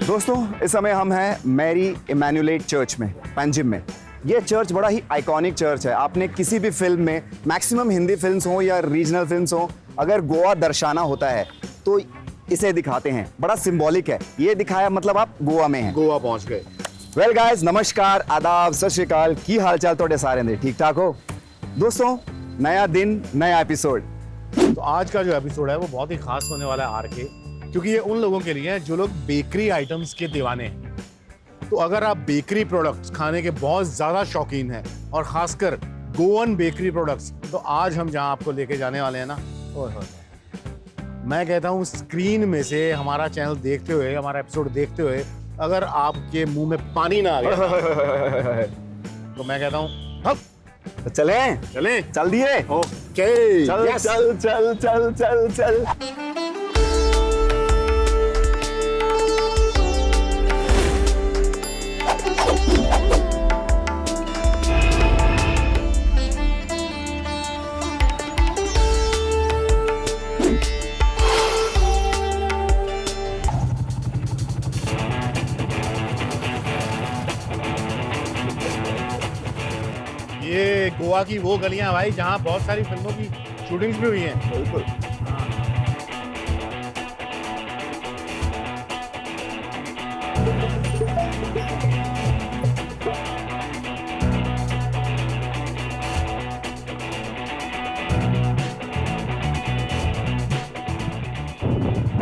दोस्तों, इस समय हम हैं मैरी इमैनुएलेट चर्च में, पंजिम में। ये चर्च बड़ा ही आइकॉनिक चर्च है। आपने किसी भी फिल्म में, मैक्सिमम हिंदी फिल्म्स हो या रीजनल फिल्म्स हो, अगर गोवा दर्शाना होता है तो इसे दिखाते हैं। बड़ा सिंबॉलिक है। ये दिखाया मतलब आप गोवा में हैं। गोवा पहुंच गए। वेल गाइस, नमस्कार, आदाब, सत श्री अकाल, की हाल चाल तोड़े सारे ने ठीक ठाक हो? दोस्तों, नया दिन, नया एपिसोड। तो आज का जो एपिसोड है वो बहुत ही खास होने वाला है आरके, क्योंकि ये उन लोगों के लिए है जो लोग बेकरी आइटम्स के दीवाने हैं। तो अगर आप बेकरी प्रोडक्ट्स खाने के बहुत ज्यादा शौकीन हैं और खासकर गोवन बेकरी प्रोडक्ट्स, तो आज हम जहां आपको लेके जाने वाले हैं ना, मैं कहता हूं स्क्रीन में से हमारा चैनल देखते हुए, हमारा एपिसोड देखते हुए अगर आपके मुंह में पानी ना आ गया तो मैं कहता हूं तो चलें चल दिए। ओके, चल चल चल चल चल चल। ये गोवा की वो गलियां भाई जहां बहुत सारी फिल्मों की शूटिंग्स भी हुई हैं। बिल्कुल।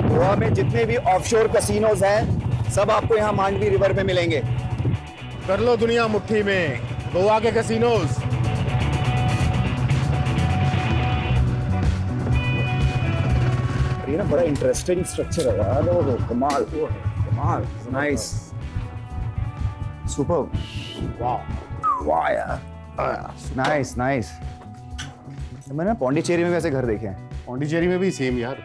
गोवा में जितने भी ऑफशोर कैसीनोज हैं, सब आपको यहाँ मांडवी रिवर में मिलेंगे। कर लो दुनिया मुट्ठी में, गोवा के कैसीनोज। ये ना बड़ा इंटरेस्टिंग स्ट्रक्चर है यार। वो कमाल, कमाल, नाइस, सुपर, वाह यार, नाइस नाइस। मैंने पौंडीचेरी में वैसे घर देखे हैं। पौंडीचेरी में भी सेम यार।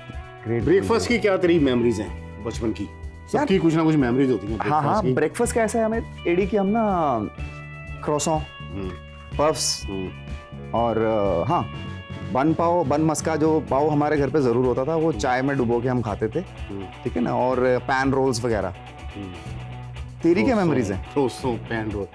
ग्रेट। ब्रेकफास्ट की क्या तेरी मेमोरीज हैं बचपन की? सबकी कुछ ना कुछ मेमोरीज होती हैं। हाँ हाँ, ब्रेकफास्ट का ऐसा है हमें एडी की, हम ना क्रोसों, पफ्स और हाँ बन पाव, बन मस्का, जो पाव हमारे घर पे जरूर होता था, वो चाय में डुबो के हम खाते थे, ठीक है ना, और पैन रोल्स वगैरह। तेरी क्या मेमोरीज हैं? पैन रोल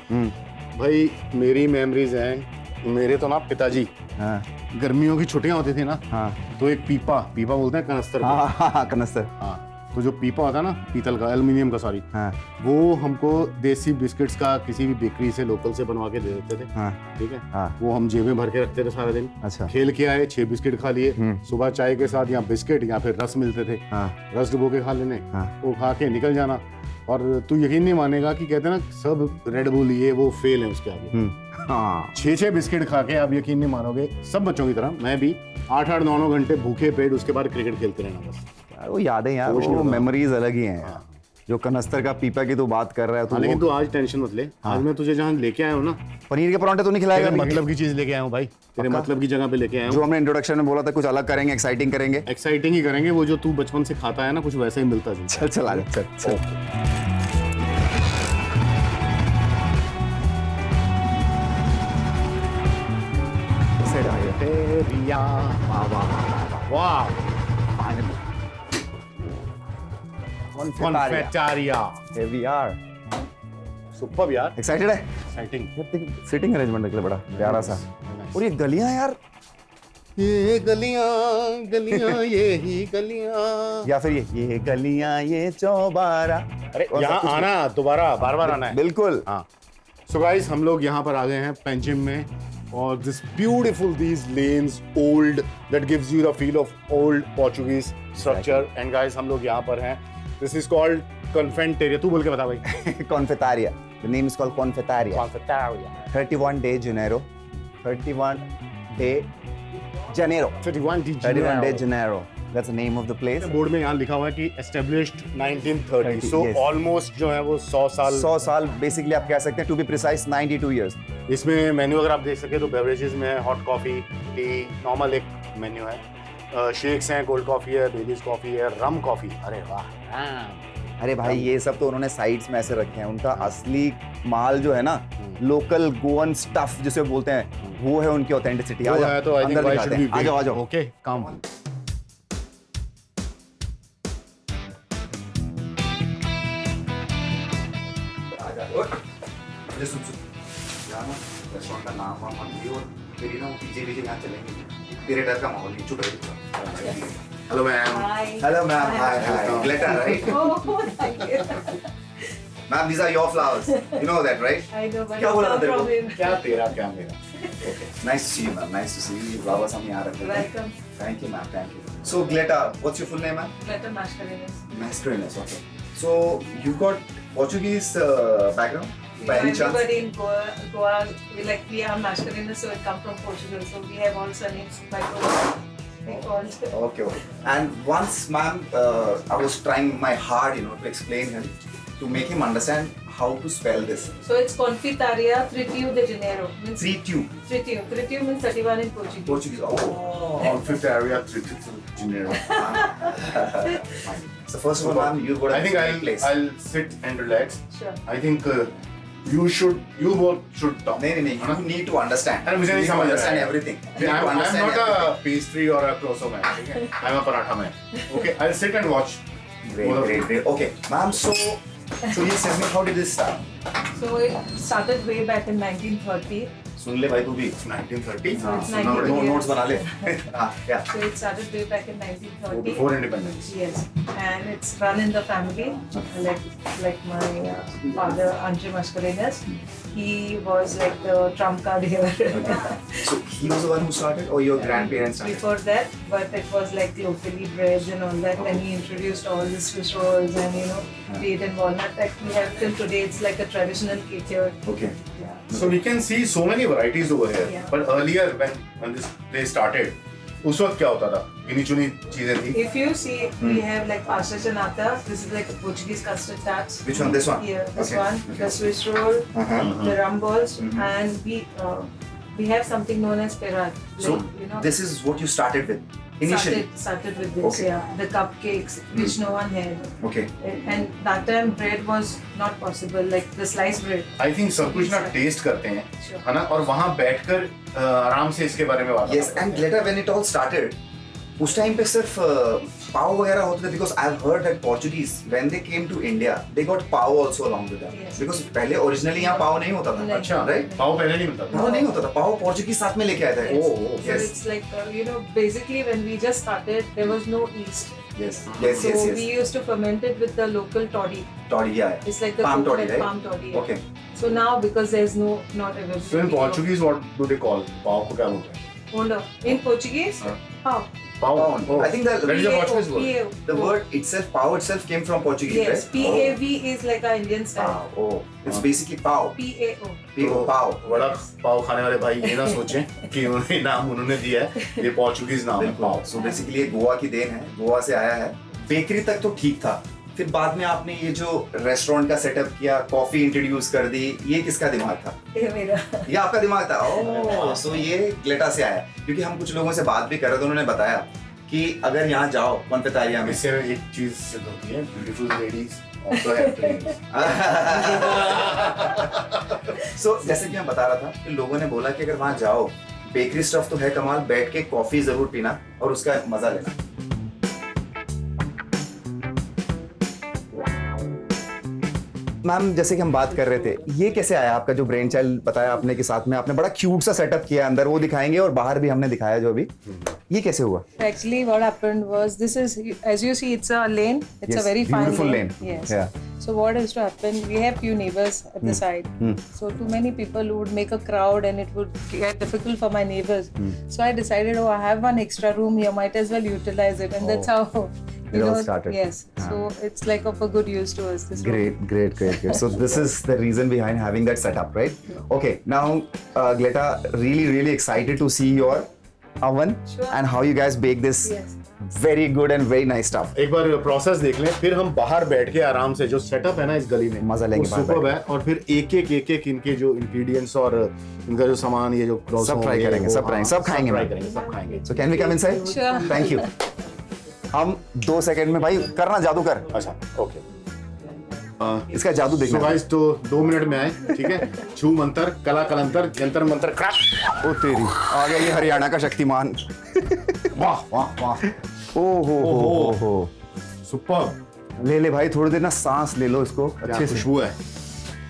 भाई, मेरी मेमोरीज हैं, मेरे तो ना पिताजी, हाँ गर्मियों की छुट्टियां होती थी ना, हाँ तो एक पीपा बोलते हैं कनस्तर को। हाँ कनस्तर। हाँ, तो जो पीपा होता है ना, पीतल का, एल्युमिनियम का, सॉरी, हाँ वो हमको देसी बिस्किट्स का किसी भी बेकरी से, लोकल से बनवा के दे देते थे। हाँ ठीक है। हाँ। वो हम जेब में भर के रखते थे सारा दिन। अच्छा। खेल के आए, 6 बिस्किट खा लिए, सुबह चाय के साथ या बिस्किट या फिर रस मिलते थे, हाँ रस डुबो के खा लेने, हाँ। वो खा के निकल जाना। और तू यकीन नहीं मानेगा कि कहते हैं ना, सब रेड बुल ये वो फेल है उसके आगे। हाँ 6 बिस्किट खा के आप यकीन नहीं मानोगे, सब बच्चों की तरह मैं भी 8-8, 9-9 घंटे भूखे पेट उसके बाद क्रिकेट खेलते रहना बस। यार, वो यादें यार, कुछ नहीं वो होता। मेमोरीज अलग ही हैं यार। हाँ। जो कनस्तर का पीपा की तो बात कर रहा है, तो लेकिन वो तू आज टेंशन मत ले। आज मैं तुझे जहाँ लेके आया हूँ ना, पनीर के परांठे तो नहीं खिलाएगा? तेरे मतलब की चीज लेके आया हूँ भाई, तेरे पक्का? मतलब की जगह पे लेके आया हूँ। जो हमने इंट्रोडक्शन में बोला था, कुछ अलग करेंगे, एक्साइटिंग करेंगे। एक्साइटिंग ही करेंगे, वो जो तू बचपन से खाता है ना, कुछ वैसा ही मिलता जुलता। चल चल आजा, चल चल। सेट आ गया। तेरिया, वाह वाह वाह, कॉन्फेटारिया, Here we are. सुपर यार, Excited है? एक्साइटिंग। सीटिंग अरेंजमेंट देख ले, बड़ा प्यारा सा। और ये गलियां यार, ये गलियां गलियां ये ही गलियां, या फिर ये गलियां ये चौबारा। अरे और यहाँ सब कुछ- आना, दोबारा बार बार आना है। बिल्कुल। हाँ, सो गाइस, हम लोग यहाँ पर आ गए हैं पेंजिम में, और this beautiful, these lens, old, that gives you the feel of old Portuguese structure. And guys, हम लोग यहाँ पर हैं, दिस इज कॉल्ड कॉन्फेंटेरिया। तू बोल के बता भाई। Confeitaria. The name is called Confeitaria. कॉन्फेटारिया, 31 de Janeiro. 31 de Janeiro. 31 31 de Janeiro. That's the name of the place. Board में यहाँ लिखा हुआ है कि established 1930, सो yes. ऑलमोस्ट जो है वो 100 साल। 100 साल बेसिकली आप कह सकते हैं, टू बी प्रिसाइज 92 years. इसमें मेन्यू अगर आप देख सके तो बेवरेजेस में हॉट कॉफी, टी, नॉर्मल एक मेन्यू है, शेक्स हैं, कोल्ड कॉफी है, बेलीज कॉफी है, रम कॉफी। अरे वाह, अरे भाई, ये सब तो उन्होंने साइड्स में ऐसे रखे हैं। उनका असली माल जो है ना, लोकल गोवन स्टफ जिसे बोलते हैं, वो है उनकी ऑथेंटिसिटी। वो है तो I think why should we आ जाओ आ जाओ। Okay, come. मुझे सुन यार ना रेस्टोरेंट का नाम वाम मत दियो और तेरी ना वो पीछे यहाँ चलेंगे तेरे डर का माहौल नहीं चुप रहे hello ma'am hello ma'am hi glitter right Oh, thank you. Ma'am these are your flowers you know that right I know, but क्या it's बोला no तेरे को? problem. क्या तेरा क्या मेरा nice to see you ma'am nice to see you flowers हम यहाँ रखते हैं Welcome. thank you ma'am thank you so Gleta what's your full name ma'am Better Mascarenas. Mascarenas okay so you got Portuguese background by any chance Everybody in Goa, we are Mascarenas, so it comes from Portugal. So we have all surnames by Goa. They call. Okay. And once, ma'am, I was trying my hard, to explain him, to make him understand how to spell this. So it's Confeitaria Tritiu de Janeiro. Means Tritiu. Tritiu. Tritiu means 31 in Portuguese. Portuguese. Oh. Confeitaria Janeiro. So first of all, ma'am, you got I a think great place. I'll sit and relax. Sure. I think you both should talk. नहीं, you need to understand. अरे मुझे You नहीं need to समझ रहा understand है। everything. You need I'm to understand not everything. a pastry or a croissant man. ठीक है? I'm a paratha man. Okay, I'll sit and watch. Great. Okay, ma'am, so yes, tell me how did this start? So it started way back in 1930. सुन ले भाई तू भी 1930. So it's सुना 19 years. notes बना ले हाँ yeah So it started way back in 1930. Before independence. Yes, and it's run in the family. Like my father, Andre Mascarenas, he was like the trump card here. so he was the one who started or your grandparents started? Before that, but it was like locally bred and all that. Then he introduced all the Swiss rolls and wheat and walnut that we have till today. It's like a traditional cake here. Okay. Yeah. So we can see so many varieties over here. Yeah. But earlier when this place started, उस वक्त क्या होता था? गिनी चुनी चीजें थी. If you see, we have like pasta chanata. This is like a Portuguese custard tarts. Which one? This one? Yeah, this Okay, one, okay. the Swiss roll, Uh-huh. the rum balls, and we have something known as perat. So Like, this is what you started with initially. started with this. Okay. Yeah, the cupcakes which no one had, Okay. and that time bread was not possible, like the sliced bread. I think सब कुछ ना test करते हैं, Sure. है ना? और वहाँ बैठकर आराम से इसके बारे में बात Yes, and later when it all started, उस टाइम पे सिर्फ पाव वगैरह होते थे because I've heard that Portuguese when they came to India they got pav also along with them Yes. because पहले originally यहाँ पाव नहीं होता था. नहीं. अच्छा, Right? पाव पहले नहीं मिलता था. पाव नहीं होता था. पाव पोर्चुगीज साथ में लेके आए थे. Yes. Oh, So yes. it's like basically when we just started, there was no yeast. Yes. So we used to ferment it with the local toddy. Toddy, yeah. It's like the Palm toddy, coconut right? palm toddy. Yeah. Okay. So now because there's not available. So in Portuguese, what do they call? पाव को क्या बोलते हैं? Hold on. In Portuguese, Huh? how? Pav. Pav. Oh. I think that That is a PAO, Portuguese word. PAO. the word itself, pav itself came from Portuguese, Yes, right? PAV is like our Indian style. Oh. It's basically pav. PAO. Pav. Vada pav खाने वाले भाई ये ना सोचें कि उन्हें नाम उन्होंने दिया है, ये पोर्चुगीज नाम है पाव. सो बेसिकली ये गोवा की देन है, गोवा से आया है. बेकरी तक तो ठीक था, फिर बाद में आपने ये जो रेस्टोरेंट का सेटअप किया, कॉफी इंट्रोड्यूस कर दी, ये किसका दिमाग था? ये मेरा. ये आपका दिमाग था. ओह, सो ये ग्लेटा से आया. क्योंकि हम कुछ लोगों से बात भी कर रहे थे, उन्होंने बताया कि अगर यहाँ जाओ कॉन्फेतारिया में इससे एक चीज सिद्ध होती है, beautiful ladies also have dreams. सो जैसे कि मैं बता रहा था कि लोगों ने बोला कि अगर वहाँ जाओ, बेकरी स्टफ तो है कमाल, बैठ के कॉफी जरूर पीना और उसका मजा लेना. मैम जैसे कि हम बात कर रहे थे, ये कैसे आया आपका जो ब्रेन चाइल्ड बताया आपने कि साथ में आपने बड़ा क्यूट सा सेटअप किया, अंदर वो दिखाएंगे और बाहर भी हमने दिखाया जो अभी, ये कैसे हुआ? Actually, what happened was this is, as you see, it's a lane. It's Yes, a very fine beautiful lane. Yes. Yeah. So what has to happen? We have few neighbors at the side. So too many people would make a crowd, and it would get difficult for my neighbors. So I decided, I have one extra room here. Might as well utilize it, and that's how It all started. Yes. So it's like of a good use to us. This room. Great. So this is the reason behind having that setup, right? Okay, now Gleta, really excited to see your oven Sure. and how you guys bake this Yes. very good and very nice stuff. एक बार process देख लें, फिर हम बाहर बैठ के आराम से जो सेटअप है ना इस गली में मजा लेंगे बाहर सुपर्ब है. और फिर एक इनके जो इंग्रेडिएंट्स और इनका जो सामान, ये जो सब try करेंगे, सब खाएंगे, सब खाएंगे. So can we come inside? Sure. Thank you. हम 2 सेकंड में भाई करना जादू कर. अच्छा, ओके. इसका जादू देखना. So guys, तो 2 मिनट में आए, ठीक है? छू मंतर, कला कलंतर, जंतर मंतर, क्रैश. ओ तेरी, आ गया ये हरियाणा का शक्तिमान. वाह. ओहो. सुपर्ब. ले भाई थोड़ी देर ना सांस ले लो इसको क्या अच्छे से. खुशबू है.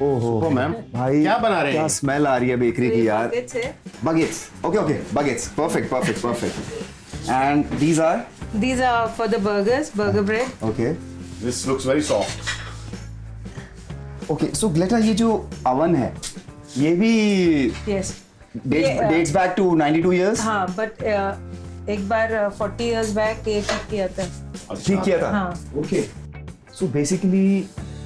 ओहो मैम भाई क्या बना रहे क्या हैं? स्मेल आ रही है बेकरी की यार. Buckets है. Baguettes. Okay. Baguettes. Perfect. And these are? These are for the burgers, burger bread. Okay. This looks very soft. Okay. So Gleta, ये जो oven है, ये भी Yes. ये, dates back to 92 years. हाँ, but एक बार 40 years back ये ठीक किया था. ठीक किया था. हाँ. Okay. So basically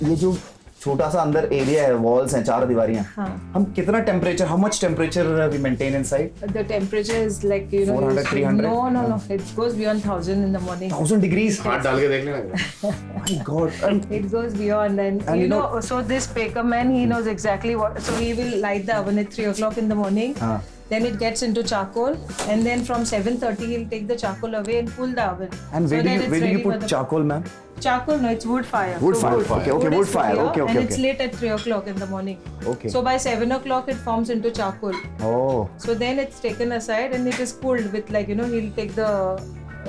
ये जो छोटा सा अंदर एरिया है, वॉल्स हैं, चार दीवारियां. हाँ. हम कितना temperature, how much temperature we maintain inside? The temperature is like 400, 300? No. It goes beyond 1000 in the morning. 1000 degrees. हाथ डाल के देख लेना. My God. It goes beyond, and And you you know, so this baker man, he knows exactly what. So he will light the oven at 3 o'clock in the morning. हाँ. Then it gets into charcoal, and then from 7:30 he'll take the charcoal away and pull the oven. And where so do that you it's where do you ready for put the charcoal, ma'am? charcoal? No, it's wood fire. Wood So fire. fire. Okay. Wood Wood is fire. here, Okay. And it's lit at 3 o'clock in the morning. Okay. So by 7 o'clock it forms into charcoal. Oh. So then it's taken aside and it is cooled with he'll take the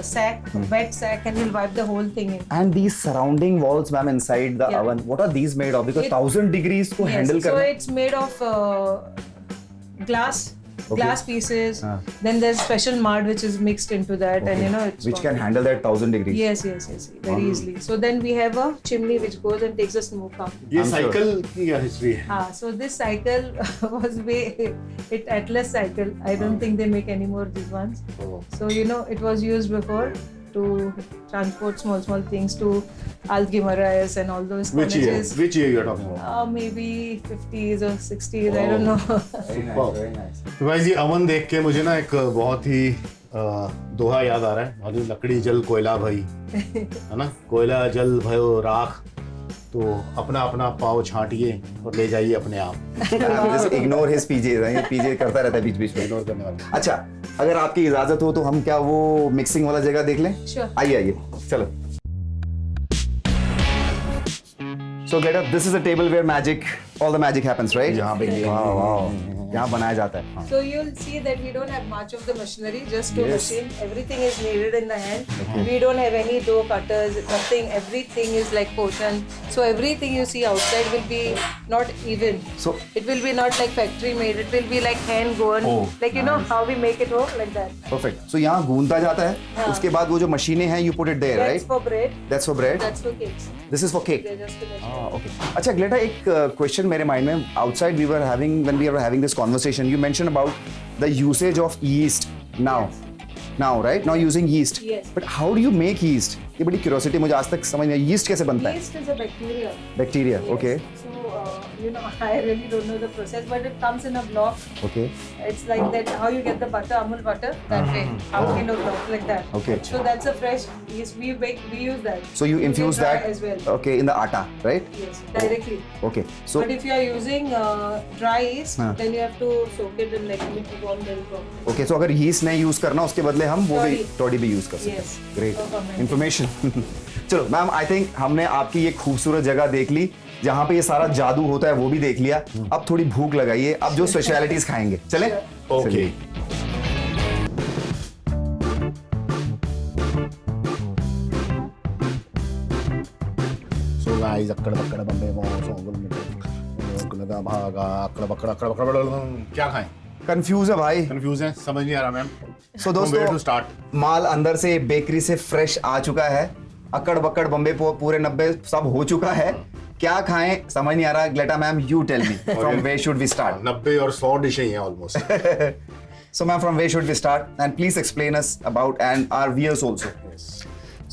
sack, wet sack, and he'll wipe the whole thing in. And these surrounding walls, ma'am, inside the Yeah. oven, what are these made of? Because It- 1000 degrees को Yes, handle so करना. it's made of glass. Okay. Glass pieces. Ah. Then there's special mud which is mixed into that, and it's which can handle that 1000 degrees. Yes, very easily. So then we have a chimney which goes and takes the smoke out. ये I'm cycle की क्या history है? So this cycle was it Atlas cycle. I don't think they make anymore these ones. Oh. So it was used before to transport small things to Algimaras and all those Which year? colleges. Which year you are talking about? Maybe 50s or 60s. I don't know. Very nice. तो guys ये oven देख के मुझे ना एक बहुत ही दोहा याद आ रहा है. बहुत ही लकड़ी जल कोयला भई, है ना? कोयला जल भयो राख, तो अपना अपना पाव छांटिए और ले जाइए अपने आप. Just ignore his PJs. ये PJ करता रहता है बीच में. इग्नोर करने वाले. अच्छा, अगर आपकी इजाजत हो तो हम क्या वो मिक्सिंग वाला जगह देख लें? Sure. आइए चलो. So Gleta, this is a table where all the magic happens, right? यहाँ पे Wow. यहाँ बनाया जाता है. So you'll see that we don't have much of the machinery, just to Yes. machine. Everything is kneaded in the hand. We don't have any dough cutters, nothing. Everything is like portion. So everything you see outside will be not even. So It will be not like factory made. It will be like hand grown. Oh, Like how we make it home, like that. perfect. So यहाँ गूंदा जाता है. उसके बाद वो जो मशीनें हैं, you put it there, That's right? for bread. That's for bread. That's for cakes. This is for cake. They're just finished. Okay. अच्छा Gleta, एक क्वेश्चन मेरे माइंड में. Outside when we were having this conversation, you mentioned about the usage of yeast now, right? Now using yeast. Yes. But how do you make yeast? ये बड़ी curiosity मुझे आज तक समझ नहीं आई. yeast कैसे बनता है? Yeast is a bacteria. Bacteria. Yes. Okay. So I really don't know the process, but it comes in a block. Okay. It's like that. How you get the butter, Amul butter, that way. Half kilo block, like that. Okay. So that's a fresh yeast. We use that. So you infuse can try that as well. okay in the atta, right? Yes, directly. Okay. So But if you are using dry yeast, हाँ. then you have to soak it in like warm milk. okay, so अगर yeast नहीं use करना उसके बदले हम वो भी Toddy. Toddy भी यूज कर सकते Yes. हैं. Great Performance. information. चलो मैम, आई थिंक हमने आपकी ये खूबसूरत जगह देख ली जहाँ पे ये सारा जादू होता है, वो भी देख लिया. अब थोड़ी भूख लगाइए. अब जो स्पेशलिटीज खाएंगे, चले? Okay. So guys, अक्कड़ बक्कड़ बम्बे लगा भागा अक्कड़ बक्कड़ क्या खाएं? कंफ्यूज है भाई. कंफ्यूज हैं, समझ नहीं आ रहा मैम. So दोस्तों, Where to start? माल अंदर से बेकरी से फ्रेश आ चुका है. अकड़ बक्कड़ बम्बे पूरे 90 सब हो चुका है. क्या खाएं समझ नहीं आ रहा. Gleta ma'am, you tell me from where should we start? 90 और 100 डिशें हैं almost. So ma'am, from where should we start? And please explain us about and our viewers also.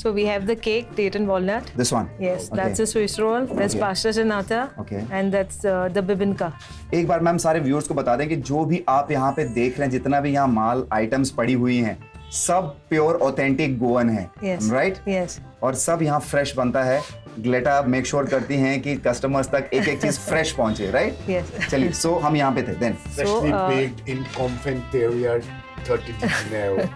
So we have the cake, date and walnut. This one. Yes, Okay. that's a Swiss roll. That's Okay. pasta cenata. Okay. And that's the bibinka. एक बार ma'am सारे viewers को बता दें कि जो भी आप यहाँ पे देख रहे हैं, जितना भी यहाँ माल आइटम्स पड़ी हुई हैं, सब प्योर ऑथेंटिक गोवन है. Yes. राइट? Yes. और सब यहाँ फ्रेश बनता है. ग्लेटा मेक श्योर करती हैं कि कस्टमर्स तक एक एक चीज फ्रेश पहुंचे, राइट? Yes. चलिए, सो हम यहाँ पे थे then. Freshly baked in confeiteria 30 dinero.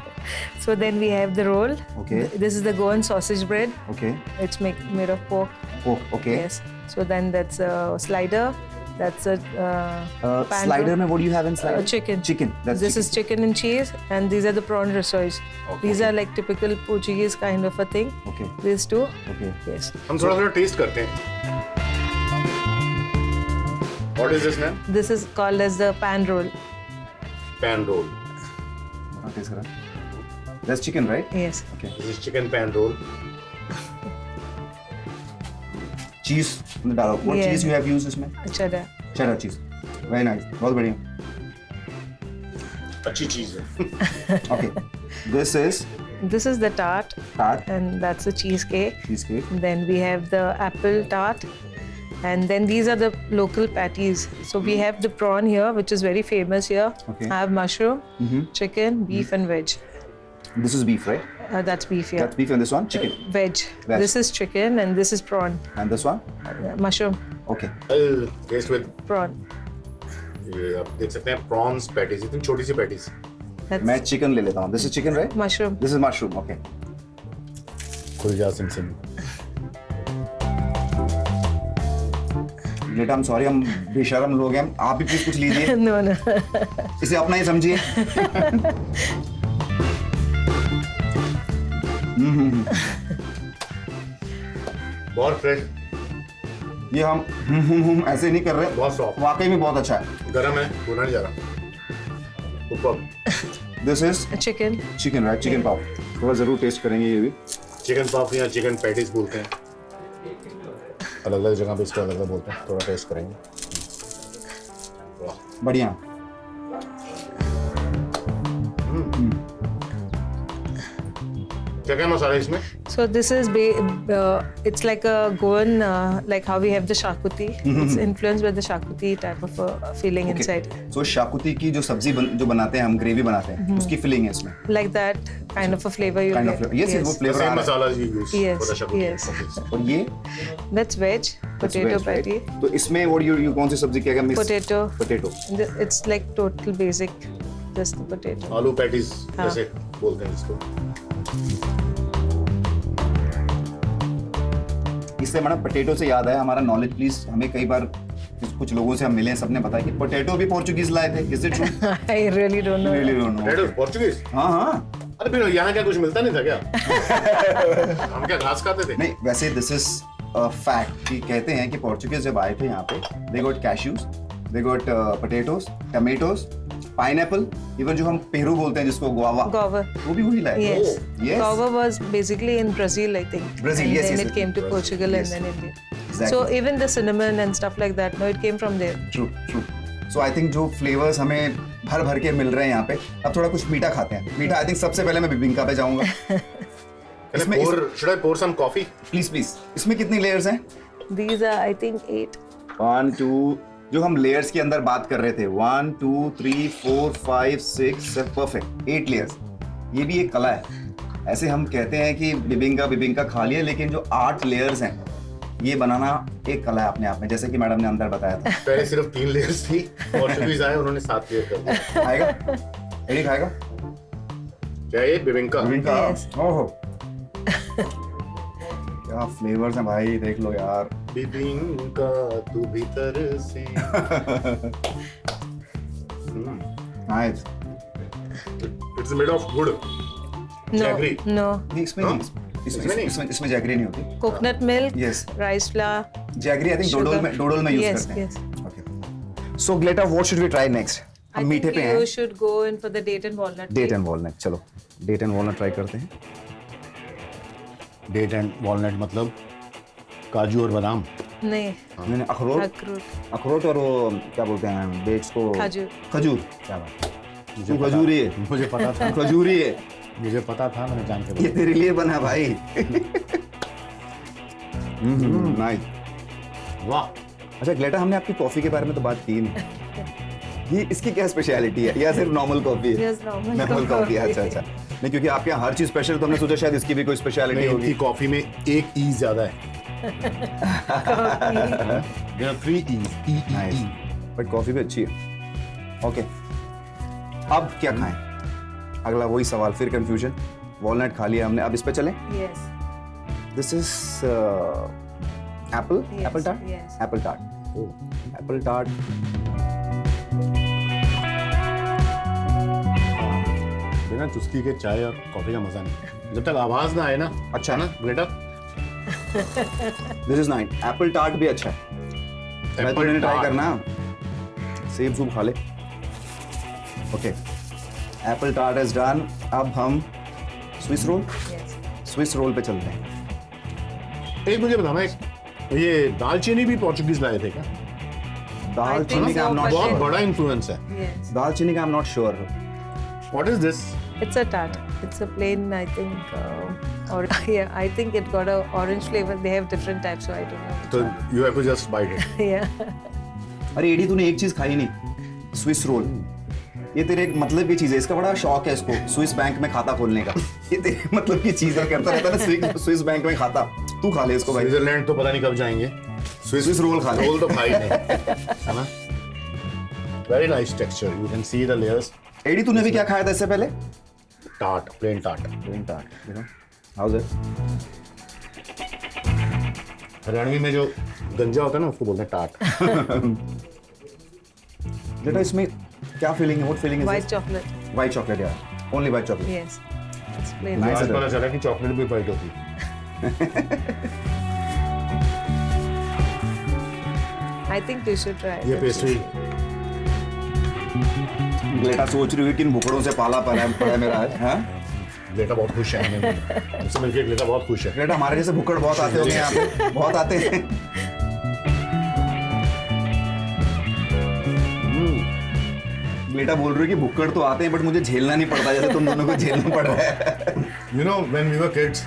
So then we have the roll. Okay. This is the Goan sausage bread. Okay. It's made of pork. Okay. Yes. So then that's a slider. That's a pan slider roll. में what do you have in slider? Chicken. Chicken. That's This is chicken and cheese, and these are the prawn rissoles. These are like typical Portuguese kind of a thing. Okay. These two. Okay. Yes. हम थोड़ा test करते हैं. What is this name? This is called as the pan roll. Pan roll. Okay, sir. That's chicken, right? Yes. Okay. This is chicken pan roll. Cheese डालो. What Yeah. cheese you have used इसमें? Cheddar. Cheddar cheese. Very nice. बहुत बढ़िया. अच्छी चीज है. Okay. This is This is the tart, tart and that's the cheesecake. cheesecake. Then we have the apple tart, and then these are the local patties. So we have the prawn here, which is very famous here. Okay. I have mushroom, chicken, beef, and veg. This is beef, right? That's beef here. That's beef and this one chicken. Veg. Veg. This is chicken, and this is prawn. And this one? Mushroom, Okay. I'll taste with. prawn. ये आप देख सकते हैं prawns patties. इतनी छोटी सी patties. That's मैं chicken ले लेता हूँ. This is chicken, right? mushroom. This is mushroom. Okay. खुल जा सिम सिम. बेटा हम सॉरी हम बेशरम लोग हैं. आप भी प्लीज कुछ लीजिए. No, no. इसे अपना ही समझिए. बहुत fresh. ये हम ऐसे नहीं कर रहे. बहुत soft. वाकई में बहुत अच्छा है. गरम है. भुना नहीं जा रहा. ऊपर. This is Chicken. chicken, right? Chicken पाव. थोड़ा जरूर टेस्ट करेंगे ये भी. चिकन पॉप या चिकन पैटीज बोलते हैं. अलग अलग जगह पे इसको अलग अलग बोलते हैं. थोड़ा टेस्ट करेंगे. वाह. बढ़िया. क्या क्या मसाला है इसमें? So this is it's like a Goan, like how we have the shakuti. It's influenced by the shakuti type of a feeling inside. So xacuti की जो सब्जी जो बनाते हैं हम ग्रेवी बनाते हैं उसकी फिलिंग है इसमें. Like that kind of a flavor you Kind of get. flavor. Yes, वो फ्लेवर सेम आ रहा मसाला you use Yes, for the shakuti. yes. Okay. है. और ये That's veg, potato veg, right? patty. तो इसमें वो you कौन सी सब्जी क्या mix? Potato. Potato. It's like total basic, just the potato. आलू पैटीज हाँ. जैसे बोलते हैं इसको. इससे मैडम पोटैटो से याद आया हमारा नॉलेज प्लीज हमें कई बार कुछ लोगों से हम मिले सबने बताया कि पोटैटो भी पोर्चुगीज लाए थे. Is it true? I really don't know. Really don't know. Potato Portuguese. हाँ हाँ. अरे फिर यहाँ क्या कुछ मिलता नहीं था क्या? हम क्या घास खाते थे? नहीं वैसे दिस इज फैक्ट कि कहते हैं कि पोर्चुगीज जब आए थे यहाँ पे they got cashews, they got potatoes, tomatoes, pineapple, even जो हम पेरू बोलते हैं जिसको गुआवा, Guava. वो भी वही लाए. Yes. Yes. Guava was basically in Brazil, I think. Brazil, and yes, then yes, it yes. came to Brazil, Portugal yes. and then India. Exactly. So even the cinnamon and stuff like that, no, it came from there. True true. So I think जो flavours हमें भर भर के मिल रहे हैं यहाँ पे, अब थोड़ा कुछ मीठा खाते हैं. मीठा आई थिंक सबसे पहले मैं बिबिंका पे जाऊंगा. इसमें should I pour some coffee? Please please. इसमें कितनी लेयर्स हैं? These are, I think, 8. 1 2 जो हम लेयर्स के अंदर बात कर रहे थे 1 2 3 4 5 6 7 परफेक्ट 8 लेयर्स. ये भी एक कला है. ऐसे हम कहते हैं कि बिबिंका खा लिया, लेकिन जो 8 लेयर्स हैं ये बनाना एक कला है अपने आप में, जैसे कि मैडम ने अंदर बताया था. पहले सिर्फ 3 लेयर्स थी. पोर्चुगीज आए उन्होंने 7 लेयर कर दिया. खाएगा? एडी खाएगा? क्या ये बिबिंका? बिबिंका. Yes. ओहो क्या फ्लेवर्स हैं भाई, देख लो यार. बिबिंका तू भीतर से. Nice. It's made of wood. No, Jaggery. no. नहीं इसमें हाँ? नहीं, इसमें नहीं? इसमें जैगरी नहीं होती. Coconut milk, Yes. rice flour. Jaggery I think Sugar. Dodol में यूज Yes, करते हैं. yes. Okay. So Gleta what should we try next? I हम मीठे think पे you हैं. should go in for the date and walnut. Date cake. And walnut. चलो date and walnut try करते हैं. डेट एंड वॉलनट मतलब काजू और बादाम. नहीं, मैंने अखरोट अखरोट. अखरोट और वो क्या बोलते हैं डेट्स को? खजूर. खजूर. क्या बात. तू खजूरी है. मुझे पता था. खजूरी है. मुझे पता था, मैंने जान के ये तेरे लिए बना भाई. नाइस. वाह. अच्छा ग्लेटा हमने आपकी कॉफी के बारे में तो बात की नहीं. ये इसकी क्या स्पेशलिटी है या सिर्फ नॉर्मल कॉफी है? Just normal normal coffee. coffee. अच्छा अच्छा. नहीं क्योंकि आपके यहाँ हर चीज स्पेशल, तो हमने सोचा शायद इसकी भी कोई स्पेशलिटी नहीं, होगी. इनकी कॉफी में एक ई ज्यादा है. There are 3 E's. Nice. But coffee भी अच्छी है. ओके अब क्या खाएं? अगला वही सवाल, फिर कंफ्यूजन. वॉलनट खा लिया हमने, अब इस पे चलें. Yes. This is Apple. Yes, Apple tart. yes. Apple tart. Apple tart. बिना चुस्की के चाय और कॉफी का मजा नहीं. जब तक आवाज ना आए ना. अच्छा है ना? Gleta. This is nice. Apple tart भी अच्छा है. मैं तो Apple ट्राई tart. करना. सेब सूप खा ले। Okay, Apple tart is done. अब हम Swiss roll, Yes. Swiss roll पे चलते हैं। एक मुझे बताना, ये दालचीनी भी पोर्चुगीज लाए थे क्या? दालचीनी का so, I'm not but बहुत sure। बड़ा इन्फ्लुएंस है। Yes. दालचीनी का I'm not sure। What is this? It's a tart. It's a plain, I think, or yeah, I think it got a orange flavor. They have different types, so I don't know. So you have to just bite it. Yeah. अरे AD, तूने एक चीज खाई नहीं, Swiss roll. ये तेरे एक मतलब की चीज है, इसका बड़ा शौक है इसको स्विस बैंक में खाता खोलने का। ये तेरे मतलब की चीज है, करता रहता है ना स्विस बैंक में खाता। तू खा ले इसको भाई। स्विट्जरलैंड तो पता नहीं कब जाएंगे। स्विस रोल खा ले। रोल तो खाई नहीं, है ना? Very nice texture. You can see the layers. Eddie, तूने भी क्या खाया था इससे पहले? Tart, plain tart. Plain tart, you know how is Haryanvi में जो गंजा होता है ना, उसको बोलते हैं टाट। बेटा इसमें क्या फीलिंग है? What feeling is White chocolate. White chocolate यार, only white chocolate. Yes. It's plain. Nice. आज पता चला कि चॉकलेट भी वाइट होती है। I think you should try. ये the पेस्ट्री cheesecake. बेटा सोच रही हुई किन भुखड़ों से पाला पड़ा है मेरा आज। हाँ ग्लेटा बहुत खुश है मुझसे मिलकर। ग्लेटा बहुत खुश है। बेटा हमारे जैसे भुक्कड़ बहुत आते होंगे यहाँ पे, बहुत आते हैं। बेटा बोल रही है कि भुक्कड़ तो आते हैं बट मुझे झेलना नहीं पड़ता जैसे तुम दोनों को झेलना पड़ रहा है। You know, when we were kids,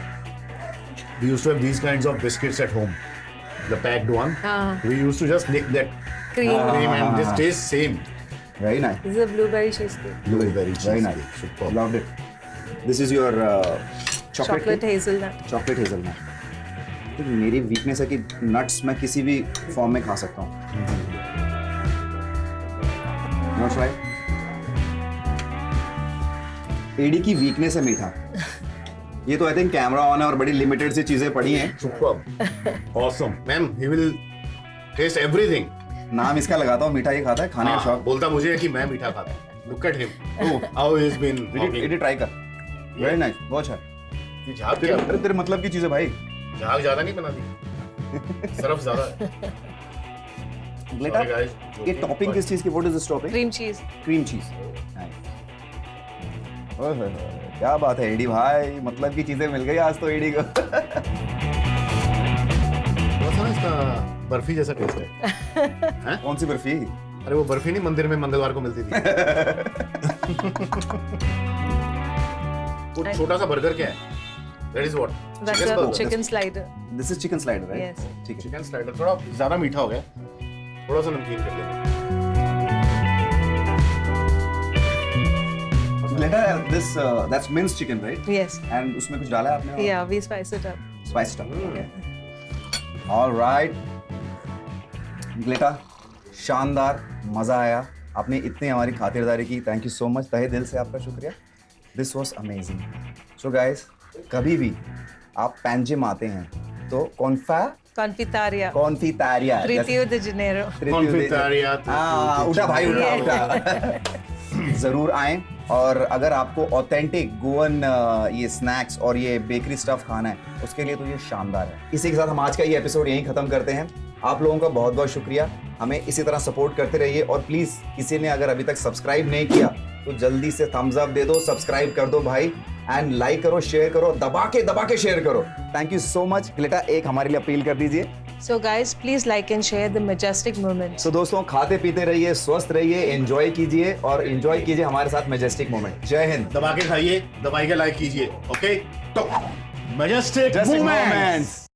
we used to have these kinds of biscuits at home. The packed one. We used to just lick that Cream. cream and this tastes same. Very nice. This is a blueberry cheesecake. Blueberry Very cheesecake. nice. Superb. Loved it. This is your Chocolate hazelnut. Chocolate hazelnut. तो मेरी weakness है कि nuts मैं किसी भी form में खा सकता हूँ। Not right. एडी की वीकनेस है मीठा। ये तो आई थिंक कैमरा ऑन है और बड़ी लिमिटेड सी चीजें पड़ी हैं। Superb. Awesome. Ma'am, he will taste everything. नाम इसका लगाता हूँ, मीठा ये खाता है, खाने का हाँ, शौक। बोलता मुझे है कि मैं मीठा खाता हूँ। Look at him. Oh, how he's been talking. Eddie try कर। वेरी नाइस, बहुत अच्छा। ये झाग तेरे क्या? तेरे मतलब की चीज है भाई। झाग ज्यादा नहीं बना दी। सरफ ज्यादा है। ग्लेटा, Sorry guys, ये joking, टॉपिंग but- किस चीज की? What is this topping? Cream cheese. Cream cheese. ओए होए होए, क्या बात है एडी भाई, मतलब की चीजें मिल गई आज तो एडी को। थोड़ा सा ना इसका बर्फी जैसा टेस्ट है। कौन सी बर्फी? अरे वो बर्फी नहीं, मंदिर में मंगलवार को मिलती थी। वो छोटा सा बर्गर क्या है? That is what? That's Chicken a burger. chicken slider. This is chicken slider right? Yes. ठीक है। चिकन स्लाइडर थोड़ा ज्यादा मीठा हो गया, थोड़ा सा नमकीन कर लेते Gleta, this that's means chicken right? Yes. And उसमें कुछ डाला है आपने? Yeah, we spice it up. Spice stuff. Alright Gleta, शानदार, मजा आया। आपने इतनी हमारी खातिरदारी की, थैंक यू सो मच, तहे दिल से आपका शुक्रिया। This was amazing. So guys, कभी भी आप पैंजिम आते हैं तो Confitaria. कॉन्फितारिया Rio de Janeiro. Confiteria, उठा भाई, उठा। जरूर आएं, और अगर आपको ऑथेंटिक गोवन ये स्नैक्स और ये बेकरी स्टफ खाना है उसके लिए तो ये शानदार है। इसी के साथ हम आज का ये एपिसोड यहीं खत्म करते हैं। आप लोगों का बहुत बहुत शुक्रिया, हमें इसी तरह सपोर्ट करते रहिए, और प्लीज किसी ने अगर अभी तक सब्सक्राइब नहीं किया तो जल्दी से थम्स अप दे दो, सब्सक्राइब कर दो भाई, एंड लाइक करो, शेयर करो, दबा के शेयर करो। Thank you so much. Gleta, एक हमारे लिए अपील कर दीजिए। So guys, please like and share the majestic moments. तो दोस्तों, खाते पीते रहिए, स्वस्थ रहिए, एंजॉय कीजिए, और एंजॉय कीजिए हमारे साथ मैजेस्टिक मोमेंट। जय हिंद। दबा के खाइए, दबाई के लाइक कीजिए। ओके, तो मैजेस्टिक Majestic मोमेंट्स। moments.